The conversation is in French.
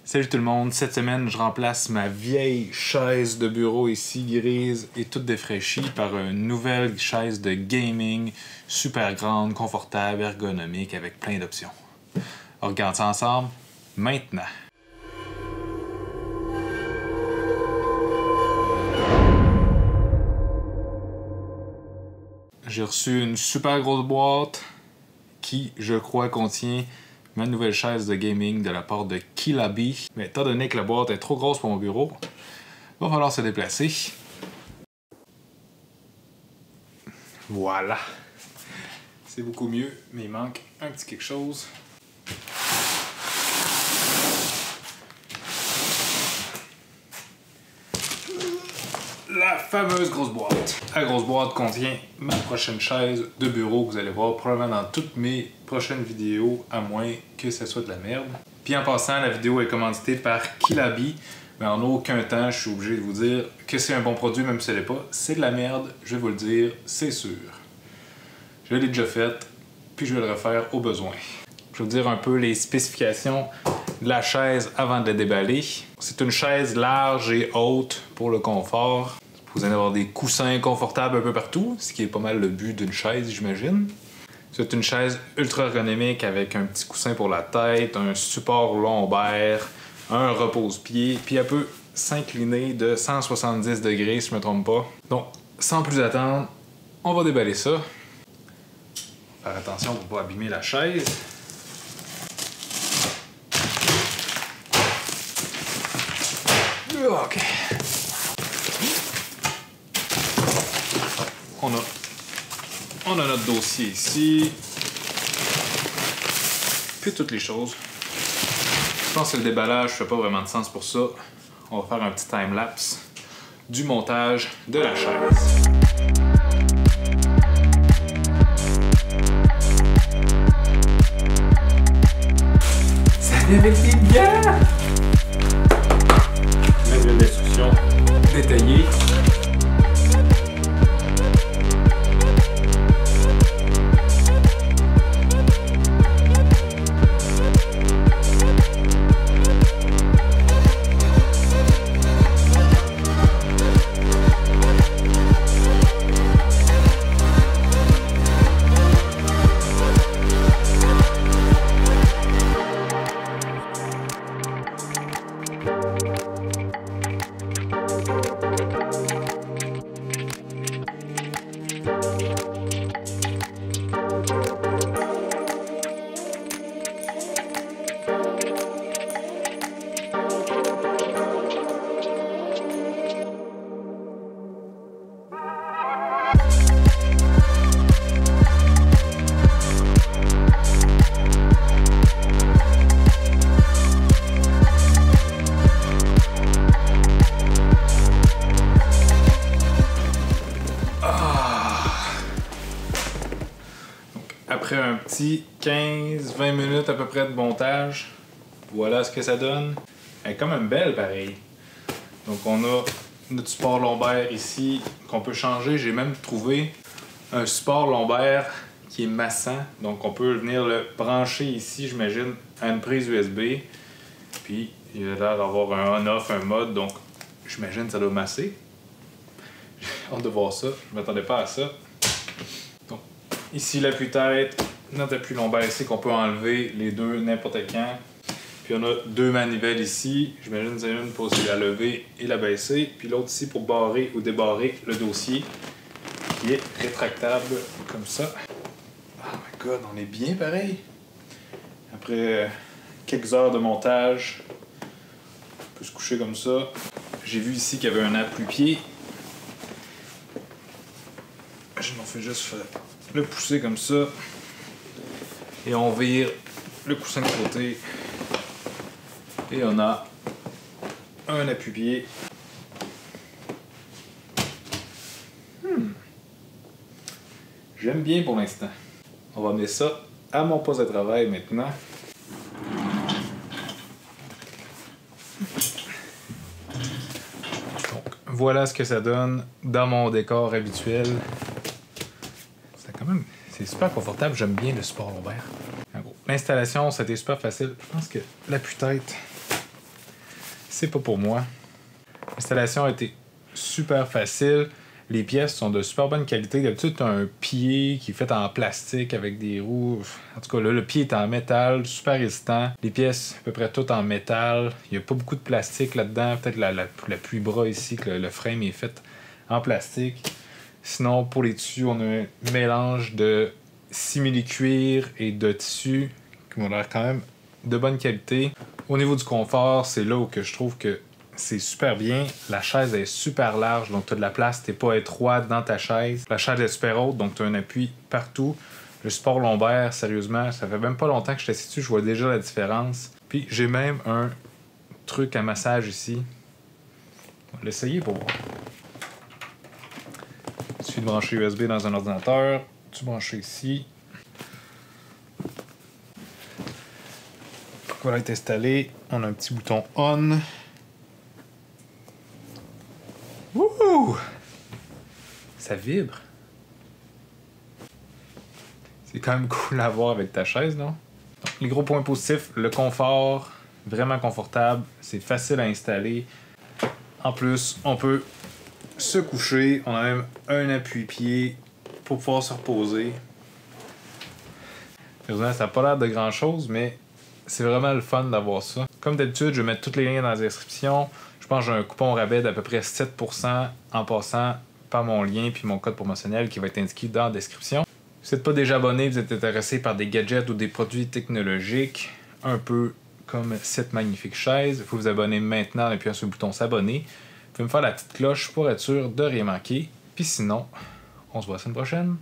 Salut tout le monde, cette semaine je remplace ma vieille chaise de bureau ici grise et toute défraîchie par une nouvelle chaise de gaming super grande, confortable, ergonomique avec plein d'options. On regarde ça ensemble maintenant. J'ai reçu une super grosse boîte qui, je crois, contient ma nouvelle chaise de gaming de la part de Killaby. Mais étant donné que la boîte est trop grosse pour mon bureau, il va falloir se déplacer. Voilà. C'est beaucoup mieux, mais il manque un petit quelque chose. La fameuse grosse boîte. La grosse boîte contient ma prochaine chaise de bureau que vous allez voir probablement dans toutes mes prochaines vidéos, à moins que ce soit de la merde. Puis en passant, la vidéo est commanditée par Killaby, mais en aucun temps je suis obligé de vous dire que c'est un bon produit, même si ce n'est pas. C'est de la merde, je vais vous le dire, c'est sûr. Je l'ai déjà faite, puis je vais le refaire au besoin. Je vais vous dire un peu les spécifications de la chaise avant de la déballer. C'est une chaise large et haute pour le confort. Vous allez avoir des coussins confortables un peu partout, ce qui est pas mal le but d'une chaise, j'imagine. C'est une chaise ultra ergonomique avec un petit coussin pour la tête, un support lombaire, un repose-pied, puis elle peut s'incliner de 170 degrés si je me trompe pas. Donc, sans plus attendre, on va déballer ça. Faire attention pour pas abîmer la chaise. OK. On a notre dossier ici. Puis toutes les choses. Je pense que le déballage fait pas vraiment de sens pour ça. On va faire un petit time-lapse du montage de la chaise. Ça vient avec des bières! Une instruction détaillée. Après un petit 15-20 minutes à peu près de montage, voilà ce que ça donne. Elle est quand même belle pareil. Donc on a notre support lombaire ici qu'on peut changer. J'ai même trouvé un support lombaire qui est massant. Donc on peut venir le brancher ici, j'imagine, à une prise USB. Puis il a l'air d'avoir un on-off, un mode, donc j'imagine que ça doit masser. J'ai hâte de voir ça, je m'attendais pas à ça. Donc, ici l'appui-tête, notre appui lombaire ici qu'on peut enlever les deux n'importe quand. Puis on a deux manivelles ici, j'imagine que c'est une pour la lever et la baisser, puis l'autre ici pour barrer ou débarrer le dossier qui est rétractable comme ça. Oh my god, on est bien pareil. Après quelques heures de montage, on peut se coucher comme ça. J'ai vu ici qu'il y avait un appui-pied. Je m'en fais juste le pousser comme ça. Et on vire le coussin de côté. Et on a un appui-pied. J'aime bien pour l'instant. On va mettre ça à mon poste de travail maintenant. Donc, voilà ce que ça donne dans mon décor habituel. C'est super confortable, j'aime bien le support lombaire. L'installation, c'était super facile. Je pense que l'appui-tête c'est pas pour moi. L'installation a été super facile. Les pièces sont de super bonne qualité. D'habitude, tu as un pied qui est fait en plastique avec des roues. En tout cas, là, le pied est en métal, super résistant. Les pièces, à peu près toutes en métal. Il n'y a pas beaucoup de plastique là-dedans. Peut-être l'appui bras ici, que le frame est fait en plastique. Sinon, pour les tissus, on a un mélange de simili-cuir et de tissu qui ont l'air quand même de bonne qualité. Au niveau du confort, c'est là où que je trouve que c'est super bien. La chaise est super large, donc tu as de la place, t'es pas étroit dans ta chaise. La chaise est super haute, donc tu as un appui partout. Le support lombaire, sérieusement, ça fait même pas longtemps que je suis assis dessus, je vois déjà la différence. Puis j'ai même un truc à massage ici. On va l'essayer pour voir. Il suffit de brancher USB dans un ordinateur. Tu branches ici. Voilà, est installé. On a un petit bouton on. Wouhou! Ça vibre. C'est quand même cool à voir avec ta chaise, non? Donc, les gros points positifs, le confort, vraiment confortable, c'est facile à installer. En plus, on peut se coucher. On a même un appuie-pied pour pouvoir se reposer. Ça n'a pas l'air de grand-chose, mais c'est vraiment le fun d'avoir ça. Comme d'habitude, je vais mettre toutes les liens dans la description. Je pense que j'ai un coupon rabais d'à peu près 7% en passant par mon lien puis mon code promotionnel qui va être indiqué dans la description. Si vous n'êtes pas déjà abonné, vous êtes intéressé par des gadgets ou des produits technologiques, un peu comme cette magnifique chaise, il faut vous abonner maintenant en appuyant sur le bouton s'abonner. Vous pouvez me faire la petite cloche pour être sûr de rien manquer. Puis sinon, on se voit la semaine prochaine.